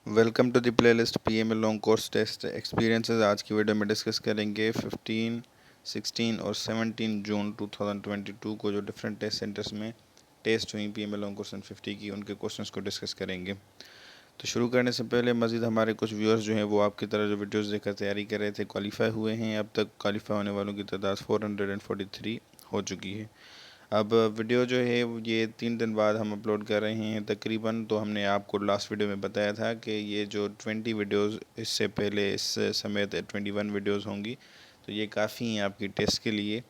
Welcome to the playlist PML long course test experiences. आज की video में discuss करेंगे 15, 16 और 17 जून 2022 को जो डिफरेंट टेस्ट सेंटर्स में टेस्ट हुई पीएमएल लॉन्ग कोर्स 50 की, उनके क्वेश्चंस को डिस्कस करेंगे। तो शुरू करने से पहले मज़ीद हमारे कुछ व्यूअर्स जो हैं वो आपकी तरह जो वीडियोस देखकर तैयारी कर रहे थे क्वालिफाई हुए हैं। अब तक क्वालिफाई होने वालों की तादाद 443 हो चुकी है। अब वीडियो जो है ये 3 दिन बाद हम अपलोड कर रहे हैं तकरीबन। तो हमने आपको लास्ट वीडियो में बताया था कि ये जो 20 वीडियोस इससे पहले इस समेत 21 वीडियोस होंगी, तो ये काफ़ी हैं आपकी टेस्ट के लिए।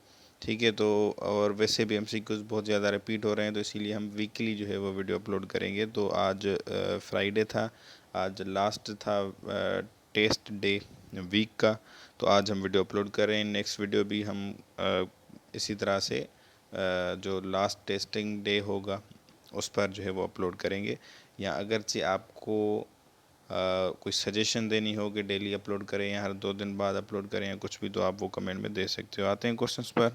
ठीक है, तो और वैसे भी एमसीक्यूज़ बहुत ज़्यादा रिपीट हो रहे हैं, तो इसीलिए हम वीकली जो है वो वीडियो अपलोड करेंगे। तो आज फ्राइडे था, आज लास्ट था टेस्ट डे वीक का, तो आज हम वीडियो अपलोड कर रहे हैं। नेक्स्ट वीडियो भी हम इसी तरह से जो लास्ट टेस्टिंग डे होगा उस पर जो है वो अपलोड करेंगे। या अगरचे आपको कोई सजेशन देनी हो कि डेली अपलोड करें या हर 2 दिन बाद अपलोड करें या कुछ भी, तो आप वो कमेंट में दे सकते हो। आते हैं क्वेश्चंस पर।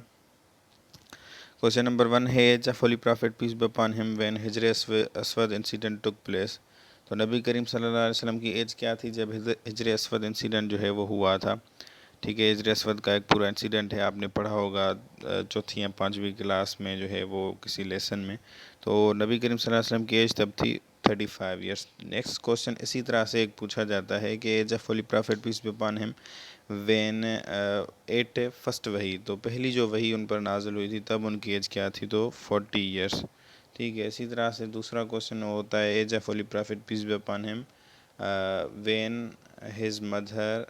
क्वेश्चन नंबर 1 है, age of holy prophet peace be upon him when Hijr Aswad incident took place. तो नबी करीम सल्लल्लाहु अलैहि वसल्लम की एज क्या थी जब हिजर अस्वद इंसिडेंट जो है वो हुआ था। ठीक है, हिजर अस्वद का एक पूरा इंसिडेंट है, आपने पढ़ा होगा चौथी या 5वीं क्लास में जो है वो किसी लेसन में। तो नबी करीम सल्लल्लाहु अलैहि वसल्लम की एज तब थी 35 ईयर्स। नेक्स्ट क्वेश्चन इसी तरह से एक पूछा जाता है कि age of holy prophet peace be upon him when at first वही, तो पहली जो वही उन पर नाजिल हुई थी तब उनकी एज क्या थी, तो 40 ईयर्स। ठीक है, इसी तरह से दूसरा क्वेश्चन होता है age of holy prophet peace be upon him when his mother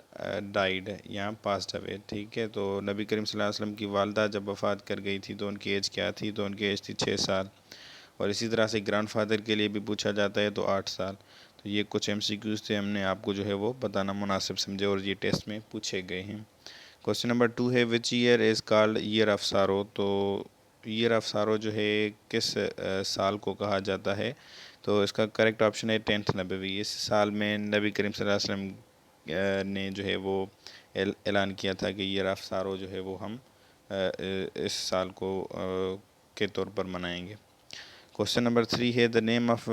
died या पास्ड अवे। ठीक है, तो नबी करीम सल्लल्लाहु अलैहि वसल्लम की वालदा जब वफ़ात कर गई थी तो उनकी एज क्या थी, तो उनकी एज थी 6 साल। और इसी तरह से ग्रैंडफादर के लिए भी पूछा जाता है तो 8 साल। तो ये कुछ एमसीक्यूज़ थे, हमने आपको जो है वो बताना मुनासिब समझे और ये टेस्ट में पूछे गए हैं। क्वेश्चन नंबर 2 है, which year is called year of सारो। तो ईयर ऑफ सारो जो है किस साल को कहा जाता है, तो इसका करेक्ट ऑप्शन है 10th नबवी। इस साल में नबी करीम सल्लल्लाहु अलैहि वसल्लम ने जो है वो ऐलान किया था कि ईयर ऑफ सारो जो है वो हम इस साल को के तौर पर मनाएंगे। क्वेश्चन नंबर 3 है, the name of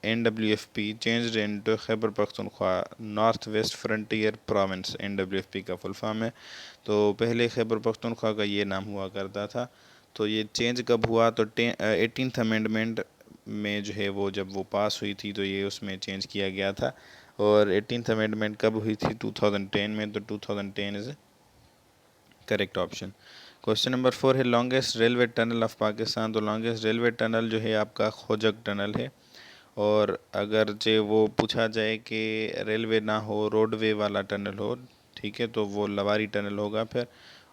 NWFP changed into Khyber Pakhtunkhwa north west frontier province. NWFP का फुल फॉर्म है। तो पहले खैबर पख्तूनख्वा का ये नाम हुआ करता था। तो ये चेंज कब हुआ, तो 18th अमेंडमेंट में जो है वो जब वो पास हुई थी तो ये उसमें चेंज किया गया था। और 18th अमेंडमेंट कब हुई थी, 2010 में। तो 2010 is correct option. Question number 4 है, longest railway tunnel of Pakistan. तो लॉन्गेस्ट रेलवे टनल जो है आपका खोजक टनल है। और अगर जो वो पूछा जाए कि रेलवे ना हो रोडवे वाला टनल हो, ठीक है, तो वो लवारी टनल होगा फिर।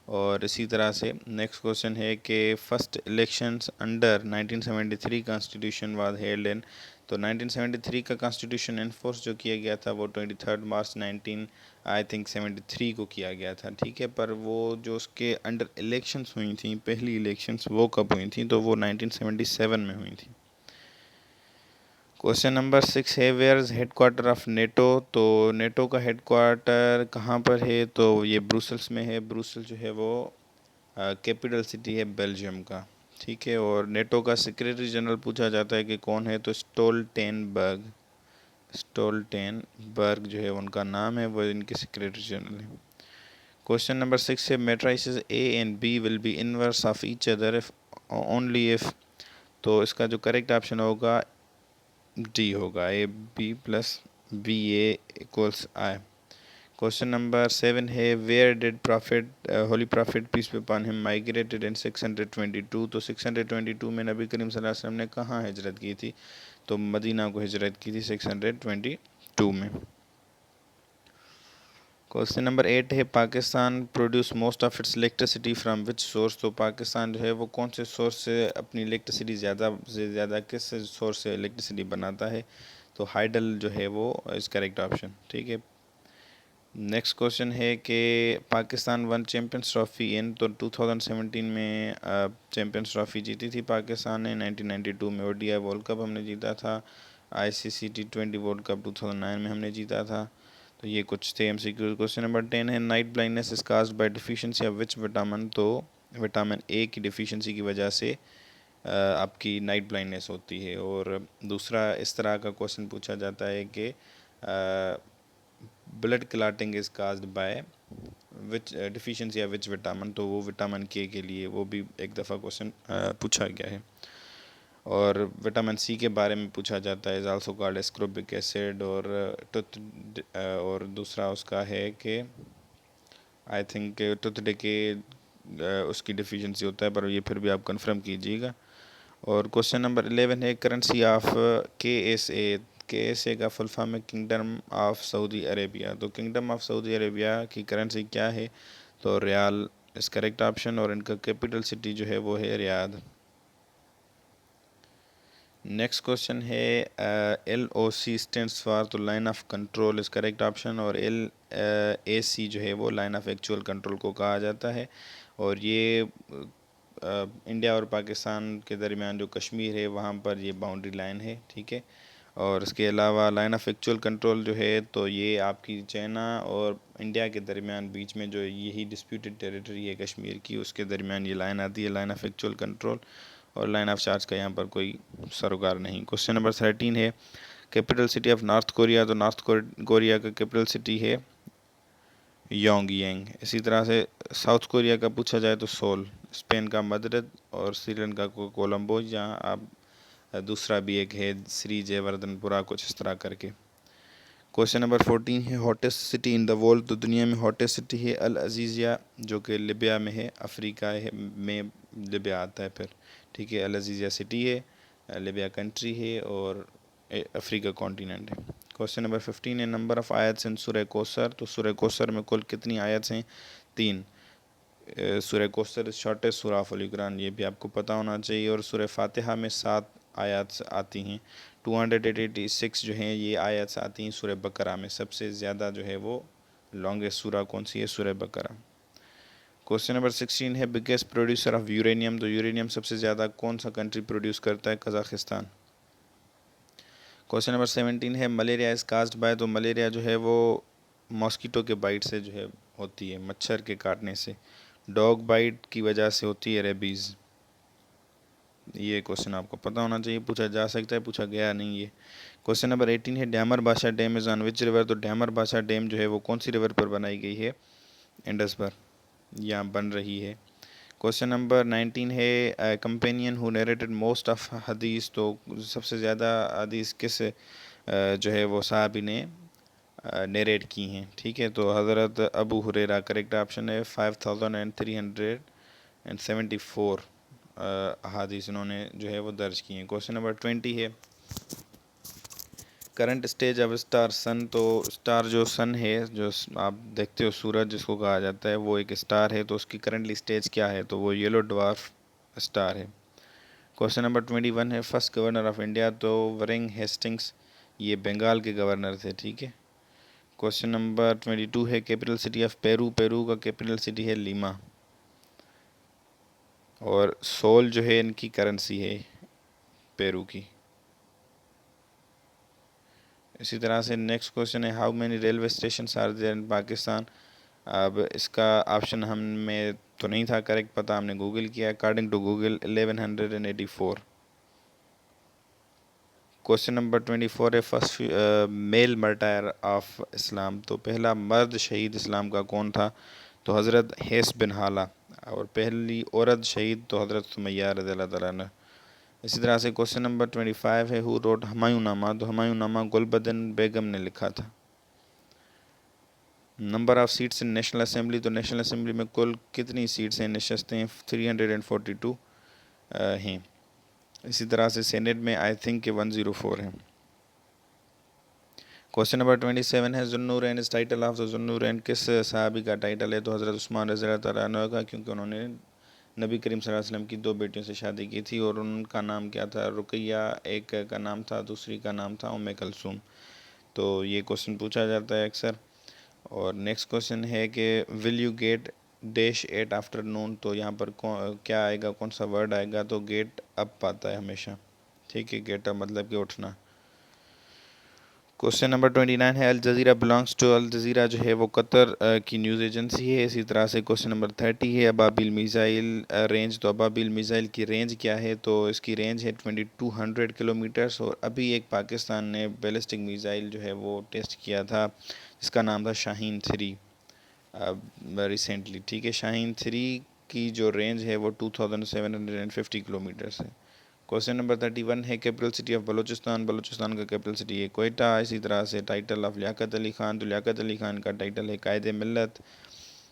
और इसी तरह से नेक्स्ट क्वेश्चन है कि first elections under 1973 constitution was held in. तो 1973 का कॉन्स्टिट्यूशन इन्फोर्स जो किया गया था वो 23 मार्च 19 आई थिंक 73 को किया गया था। ठीक है, पर वो जो उसके अंडर इलेक्शंस हुई थी पहली इलेक्शंस वो कब हुई थी, तो वो 1977 में हुई थी। क्वेश्चन नंबर 6 है, where is head quarter of NATO. तो नेटो का हेड क्वार्टर कहाँ पर है, तो ये ब्रुसल्स में है। ब्रुसल जो है वो कैपिटल सिटी है बेल्जियम का। ठीक है, और नेटो का सेक्रेटरी जनरल पूछा जाता है कि कौन है, तो स्टोल्टेनबर्ग। स्टोल्टेनबर्ग जो है उनका नाम है, वो इनके सेक्रेटरी जनरल है। क्वेश्चन नंबर 6 है, matrices A and B will be inverse of each other if only if. तो इसका जो करेक्ट ऑप्शन होगा डी होगा, A B plus B A equals I. Question number 7 है, where did prophet holy prophet peace be upon him migrated in 622। तो 622 में नबी करीम सल्लल्लाहु अलैहि वसल्लम ने कहाँ हिजरत की थी, तो मदीना को हिजरत की थी 622 में। क्वेश्चन नंबर 8 है, Pakistan produce most of its electricity from which source. तो पाकिस्तान जो है वो कौन से सोर्स से अपनी इलेक्ट्रिसिटी ज़्यादा से ज़्यादा किस सोर्स से इलेक्ट्रिसिटी बनाता है, तो हाइडल जो है वो इज़ करेक्ट ऑप्शन। ठीक है, नेक्स्ट क्वेश्चन है कि Pakistan one champions trophy in. तो 2017 में चैम्पियंस ट्रॉफी जीती थी पाकिस्तान ने। 1992 में ODI वर्ल्ड कप हमने जीता था। ICC T20 वर्ल्ड कप 2009 में हमने जीता था। तो ये कुछ थे MCQ। क्वेश्चन नंबर 10 है, night blindness is caused by deficiency of which vitamin. तो विटामिन ए की डिफिशिएंसी की वजह से आपकी नाइट ब्लाइंडनेस होती है। और दूसरा इस तरह का क्वेश्चन पूछा जाता है कि blood clotting is caused by which deficiency या विच विटामिन, तो वो विटामिन के लिए वो भी एक दफ़ा क्वेश्चन पूछा गया है। और विटामिन सी के बारे में पूछा जाता है, is also called ascorbic acid. और टूथ और दूसरा उसका है कि आई थिंक टूथ डे उसकी डिफिशिएंसी होता है, पर ये फिर भी आप कंफर्म कीजिएगा। और क्वेश्चन नंबर 11 है करेंसी ऑफ के एस ए का फुल फॉर्म है किंगडम ऑफ सऊदी अरेबिया। तो किंगडम ऑफ सऊदी अरेबिया की करेंसी क्या है? तो रियाल इस करेक्ट ऑप्शन, और इनका कैपिटल सिटी जो है वो है रियाद। नेक्स्ट क्वेश्चन है LOC स्टैंड्स फॉर तो लाइन ऑफ कंट्रोल इस करेक्ट ऑप्शन, और LAC जो है वो लाइन ऑफ एक्चुअल कंट्रोल को कहा जाता है। और ये इंडिया और पाकिस्तान के दरमियान जो कश्मीर है वहाँ पर ये बाउंड्री लाइन है, ठीक है। और इसके अलावा लाइन ऑफ एक्चुअल कंट्रोल जो है तो ये आपकी चाइना और इंडिया के दरमियान बीच में जो यही डिस्प्यूटेड टेरिटरी है कश्मीर की, उसके दरमियान ये लाइन आती है, लाइन ऑफ एक्चुअल कंट्रोल। और लाइन ऑफ चार्ज का यहाँ पर कोई सरोकार नहीं। क्वेश्चन नंबर 13 है capital city of north Korea. तो नॉर्थ कोरिया का कैपिटल सिटी है योंगयांग। इसी तरह से साउथ कोरिया का पूछा जाए तो सोल, स्पेन का मद्रिद, और श्रीलंका को कोलंबो, जहाँ आप दूसरा भी एक है श्री जयवर्धनपुरा, कुछ इस तरह करके। क्वेश्चन नंबर 14 है hottest city in the world. तो दुनिया में हॉटेस्ट सिटी है अल अजीज़िया, जो कि लिबिया में है, अफ्रीका है में लिबिया आता है फिर, ठीक है। अल अजीज़िया सिटी है, लिबिया कंट्री है, और अफ्रीका कॉन्टिनेंट है। क्वेश्चन नंबर 15 है नंबर ऑफ़ आयत्स इन सूरह कौसर। तो सूरह कौसर में कुल कितनी आयत्स हैं? 3। सूरह कौसर शॉर्टेस्ट सूरह अल कुरान, ये भी आपको पता होना चाहिए। और सूरह फातिहा में 7 आयत आती हैं। 286 जो हैं ये आयत आती हैं सूरह बकरा में। सबसे ज़्यादा जो है वो लॉन्गेस्ट सूरह कौन सी है? सूरह बकरा। क्वेश्चन नंबर 16 है बिगेस्ट प्रोड्यूसर ऑफ यूरेनियम। तो यूरेनियम सबसे ज़्यादा कौन सा कंट्री प्रोड्यूस करता है? कज़ाकिस्तान। क्वेश्चन नंबर 17 है मलेरिया इज़ काज्ड बाय। तो मलेरिया जो है वो मॉस्किटो के बाइट से जो है होती है, मच्छर के काटने से। डॉग बाइट की वजह से होती है रेबीज़। ये क्वेश्चन आपको पता होना चाहिए, पूछा जा सकता है, पूछा गया नहीं ये। क्वेश्चन नंबर 18 है डैमर बादशाह dam is on which river. तो डैमर बादशाह डैम जो है वो कौन सी रिवर पर बनाई गई है? इंडस पर यहाँ बन रही है। क्वेश्चन नंबर 19 है companion who narrated most of हदीस। तो सबसे ज़्यादा हदीस किस जो है वो साहबी ने नरेट की हैं, ठीक है। तो हज़रत अबू हुरैरा करेक्ट ऑप्शन है। 5374 अहादीस उन्होंने जो है वो दर्ज की हैं। क्वेश्चन नंबर 20 है करंट स्टेज ऑफ स्टार सन। तो स्टार जो सन है, जो आप देखते हो सूरज जिसको कहा जाता है, वो एक स्टार है। तो उसकी करंटली स्टेज क्या है? तो वो येलो ड्वार्फ स्टार है। क्वेश्चन नंबर 21 है फर्स्ट गवर्नर ऑफ इंडिया। तो वरिंग हेस्टिंग्स ये बंगाल के गवर्नर थे, ठीक है। क्वेश्चन नंबर 22 है capital city of Peru. Peru का कैपिटल सिटी है लीमा। और सोल जो है इनकी करेंसी है पेरू की। इसी तरह से नेक्स्ट क्वेश्चन है how many railway station are there in Pakistan. अब इसका ऑप्शन हमें तो नहीं था करेक्ट पता, हमने गूगल किया। According to Google 1184। Question number 24 है first male martyr of Islam. तो पहला मर्द शहीद इस्लाम का कौन था? तो हज़रत हैस बिन हाला। और पहली औरत शहीद तो हज़रत सुमैया रज़ियल्लाहु तआला अन्हा। इसी तरह से क्वेश्चन नंबर 25 है हु रोट हुमायूंनामा। तो हुमायूंनामा गुलबदन बेगम ने लिखा था। Number of seats in national assembly. तो नेशनल असेंबली में कुल कितनी सीट्स हैं, नशस्तें? 342 हैं। इसी तरह से सेनेट में आई थिंक कि 104 हैं। क्वेश्चन नंबर 27 है ज़ुन्नूरैन इस टाइटल ऑफ। तो ज़ुन्नूरैन किस सहाबी का टाइटल है? तो हज़रत उस्मान रज़ियल्लाहु तआला अन्हु का, क्योंकि उन्होंने नबी करीम सल्लल्लाहु अलैहि वसल्लम की 2 बेटियों से शादी की थी। और उनका नाम क्या था? रुकैया एक का नाम था, दूसरी का नाम था उम्मे कलसूम। तो ये क्वेश्चन पूछा जाता है अक्सर। और नेक्स्ट क्वेश्चन है कि will you get dash at afternoon. तो यहाँ पर क्या आएगा, कौन सा वर्ड आएगा? तो गेट अप आता है हमेशा, ठीक है। गेट अप मतलब कि उठना। क्वेश्चन नंबर 29 है, Al Jazeera belongs to, Al Jazeera जो है वो कतर की न्यूज़ एजेंसी है। इसी तरह से क्वेश्चन नंबर 30 है, अबाबिल मिसाइल रेंज, तो अबाबिल मिसाइल की रेंज क्या है, तो इसकी रेंज है 2200 किलोमीटर्स। और अभी एक पाकिस्तान ने बैलिस्टिक मिसाइल जो है वो टेस्ट किया था, जिसका नाम था शाहीन 3 रिसेंटली, ठीक है। शाहीन 3 की जो रेंज है वो 2750 किलोमीटर्स है। क्वेश्चन नंबर 31 है, capital city of Balochistan, Balochistan का कैपिटल सिटी है कोयटा। इसी तरह से टाइटल ऑफ लियाकत अली खान, तो लियाकत अली खान का टाइटल है कायदे मिल्लत।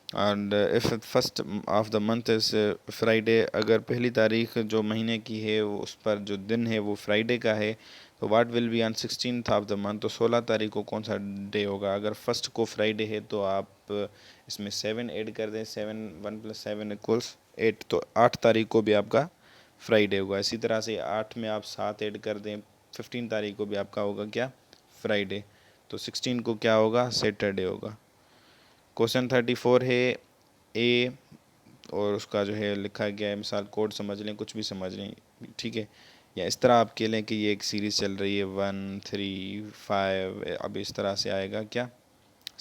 And if first of the month is Friday, अगर पहली तारीख जो महीने की है वो उस पर जो दिन है वो फ्राइडे का है, तो what will be on 16th of the month, तो 16 तारीख को कौन सा डे होगा। अगर फर्स्ट को फ्राइडे है तो आप इसमें 7 ऐड कर दें, 7 1 + 7 = 8, तो 8 तारीख को भी आपका फ्राइडे होगा। इसी तरह से 8 में आप 7 ऐड कर दें, 15 तारीख को भी आपका होगा क्या, फ्राइडे, तो 16 को क्या होगा, सैटरडे होगा। क्वेश्चन 34 है, ए और उसका जो है लिखा गया है, मिसाल कोड समझ लें, कुछ भी समझ लें, ठीक है। या इस तरह आप कह लें कि ये एक सीरीज़ चल रही है 1 3 5, अब इस तरह से आएगा क्या,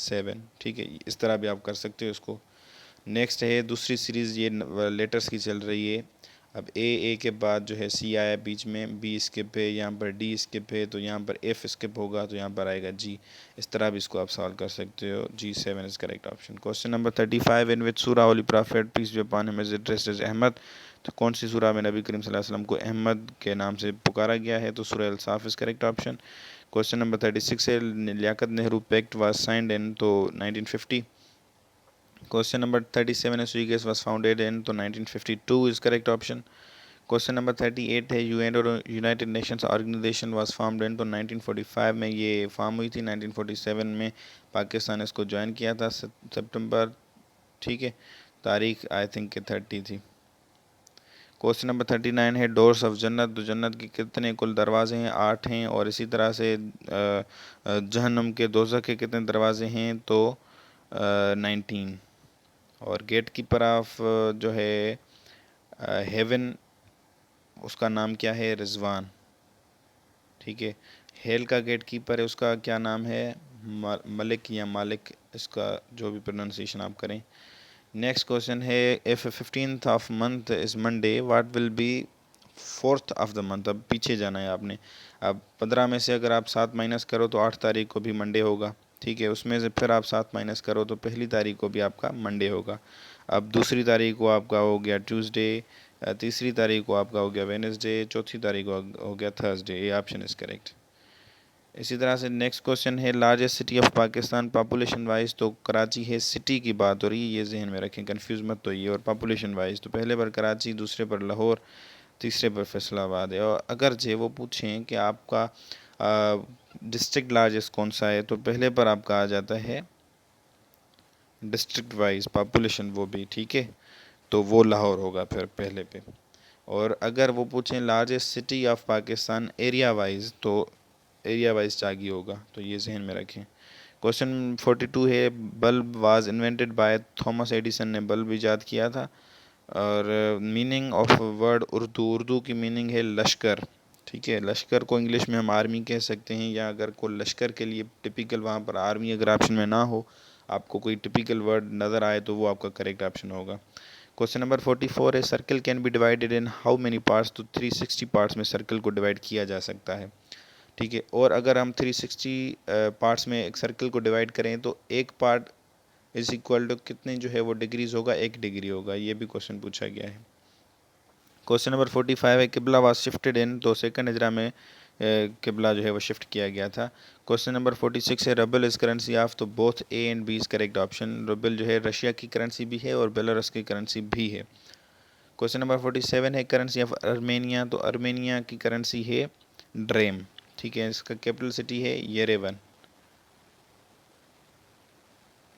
7, ठीक है। इस तरह भी आप कर सकते हो इसको। नेक्स्ट है दूसरी सीरीज़, ये लेटर्स की चल रही है। अब ए के बाद जो है सी आया बीच में, बी स्किप है, यहाँ पर डी स्किप है, तो यहाँ पर एफ स्किप होगा, तो यहाँ पर आएगा जी। इस तरह भी इसको आप सॉल्व कर सकते हो। G7 is correct option. Question number 35, in which surah holy prophet peace be upon him is addressed as Ahmad, तो कौन सी सूरा में नबी करीम सल्लल्लाहु अलैहि वसल्लम को अहमद के नाम से पुकारा गया है, तो सूरा अल-साफ is correct option. Question number 36 है, Liaquat Nehru pact was signed in, तो 1950। क्वेश्चन नंबर 37 है, स्वीगेस वाज फाउंडेड इन, तो 1952 is correct option. Question number 38 है, यूएन और United Nations Organization was formed in, तो 1945 में ये फॉर्म हुई थी। 1947 में पाकिस्तान ने इसको ज्वाइन किया था, सितंबर, ठीक है। तारीख आई थिंक के 30 थी। क्वेश्चन नंबर 39 है, डोर्स ऑफ जन्नत, तो जन्नत के कितने कुल दरवाजे हैं, 8 हैं। और इसी तरह से जहन्नम के, दोज़ख के कितने दरवाजे हैं, तो 19। और गेट कीपर ऑफ जो है हेवन, उसका नाम क्या है, रिजवान, ठीक है। हेल का गेट कीपर है, उसका क्या नाम है, मलिक या मालिक, इसका जो भी प्रोनाउंसिएशन आप करें। नेक्स्ट क्वेश्चन है, if 15th of month is Monday, what will be 4th of the month. अब पीछे जाना है आपने। अब 15 में से अगर आप 7 माइनस करो तो 8 तारीख को भी मंडे होगा, ठीक है। उसमें से फिर आप 7 माइनस करो तो पहली तारीख को भी आपका मंडे होगा। अब दूसरी तारीख को आपका हो गया ट्यूसडे, तीसरी तारीख को आपका हो गया वेडनेसडे, चौथी तारीख को हो गया थर्सडे। ये ऑप्शन इज़ करेक्ट। इसी तरह से नेक्स्ट क्वेश्चन है, largest city of Pakistan population wise, तो कराची है, सिटी की बात हो रही है, ये जहन में रखें, कंफ्यूज मत होइए। और पॉपुलेशन वाइज तो पहले पर कराची, दूसरे पर लाहौर, तीसरे पर फैसलाबाद है। और अगर जे वो पूछें कि आपका डिस्ट्रिक्ट लार्जेस्ट कौन सा है, तो पहले पर आपका आ जाता है डिस्ट्रिक्ट वाइज पॉपुलेशन, वो भी, ठीक है, तो वो लाहौर होगा फिर पहले पे। और अगर वो पूछें largest city of Pakistan area wise, तो एरिया वाइज चागी होगा, तो ये जहन में रखें। क्वेश्चन 42 है, bulb was invented by Thomas Edison ने बल्ब इजाद किया था। और meaning of word Urdu, Urdu की मीनिंग है लश्कर, ठीक है। लश्कर को इंग्लिश में हम आर्मी कह सकते हैं, या अगर कोई लश्कर के लिए टिपिकल वहाँ पर आर्मी अगर ऑप्शन में ना हो, आपको कोई टिपिकल वर्ड नज़र आए, तो वो आपका करेक्ट ऑप्शन होगा। क्वेश्चन नंबर 44 है, circle can be divided in how many parts, तो 360 पार्ट्स में सर्कल को डिवाइड किया जा सकता है, ठीक है। और अगर हम 360 पार्ट्स में एक सर्कल को डिवाइड करें, तो एक पार्ट इज इक्वल टू कितने जो है वो डिग्रीज होगा, 1 डिग्री होगा। ये भी क्वेश्चन पूछा गया है। क्वेश्चन नंबर 45 है, किबला वाज शिफ्टेड इन, तो सेकंड हिजरा में किबला जो है वो शिफ्ट किया गया था। क्वेश्चन नंबर 46 है, रबल इज़ करेंसी ऑफ, तो both A and B is correct option. Ruble जो है रशिया की करेंसी भी है और बेलारूस की करेंसी भी है। क्वेश्चन नंबर 47 है, करेंसी ऑफ अर्मेनिया, तो अर्मेनिया की करेंसी है ड्रेम, ठीक है। इसका कैपिटल सिटी है येरेवन।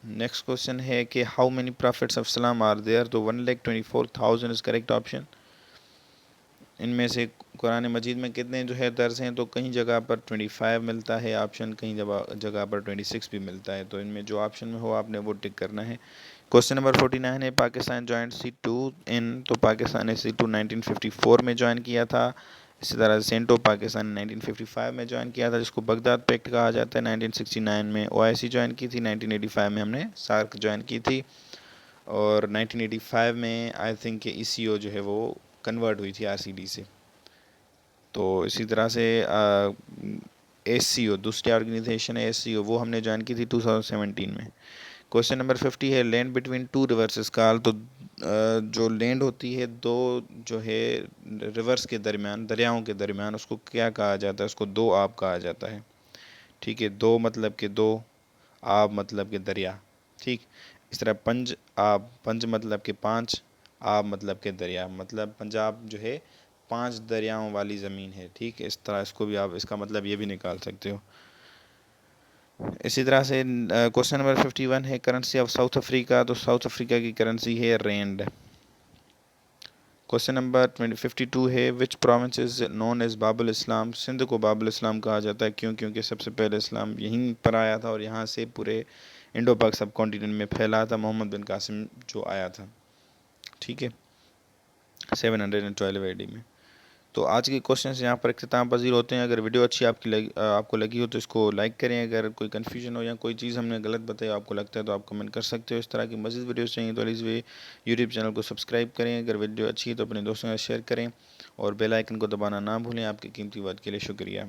नेक्स्ट क्वेश्चन है कि हाउ मेनी प्रॉफिट्स ऑफ सलाम आर देयर, तो 1,24,000 इज़ करेक्ट ऑप्शन। इनमें से कुरान मजीद में कितने जो है दर्ज हैं, तो कहीं जगह पर 25 मिलता है ऑप्शन, कहीं जगह पर 26 भी मिलता है, तो इनमें जो ऑप्शन में हो आपने वो टिक करना है। क्वेश्चन नंबर 49 है, पाकिस्तान जॉइंट C2 इन, तो पाकिस्तान ने C2 1954 में ज्वाइन किया था। इसी तरह से सेंटो पाकिस्तान 1955 में ज्वाइन किया था, जिसको बगदाद पैक्ट कहा जाता है। 1969 में ओआईसी ज्वाइन की थी। 1985 में हमने सार्क ज्वाइन की थी। और 1985 में आई थिंक ईसीओ जो है वो कन्वर्ट हुई थी आरसीडी से। तो इसी तरह से एससीओ दूसरी ऑर्गेनाइजेशन है एससीओ, वो हमने ज्वाइन की थी 2017 में। क्वेश्चन नंबर 50 है land between two reverse is called. तो जो लैंड होती है दो जो है रिवर्स के दरमियान, दरियाओं के दरमियान, उसको क्या कहा जाता है? उसको दो आब कहा जाता है। ठीक है, दो मतलब के दो, आब मतलब के दरिया। ठीक, इस तरह पंज आब, पंज मतलब के पांच, आब मतलब के दरिया, मतलब पंजाब जो है पांच दरियाओं वाली ज़मीन है। ठीक, इस तरह इसको भी आप इसका मतलब ये भी निकाल सकते हो। इसी तरह से क्वेश्चन नंबर 51 है करेंसी ऑफ साउथ अफ्रीका। तो साउथ अफ्रीका की करेंसी है रेंड। क्वेश्चन नंबर 52 है which province is known as Babul Islam. Sindh को बाबुल इस्लाम कहा जाता है, क्यों? क्योंकि सबसे पहले इस्लाम यहीं पर आया था और यहाँ से पूरे इंडो पाक सब कॉन्टिनेंट में फैला था, मोहम्मद बिन कासिम जो आया था। ठीक है, 712 AD में। तो आज के क्वेश्चंस यहाँ पर इख्तिताम पजीर होते हैं। अगर वीडियो अच्छी आपको लगी हो तो इसको लाइक करें। अगर कोई कन्फ्यूजन हो या कोई चीज़ हमने गलत बताई आपको लगता है तो आप कमेंट कर सकते हो। इस तरह की मज़ीद वीडियोस चाहिए तो प्लीज़ वे यूट्यूब चैनल को सब्सक्राइब करें। अगर वीडियो अच्छी है तो अपने दोस्तों के साथ शेयर करें और बेल आइकन को दबाना ना भूलें। आपके कीमती वक्त के लिए शुक्रिया।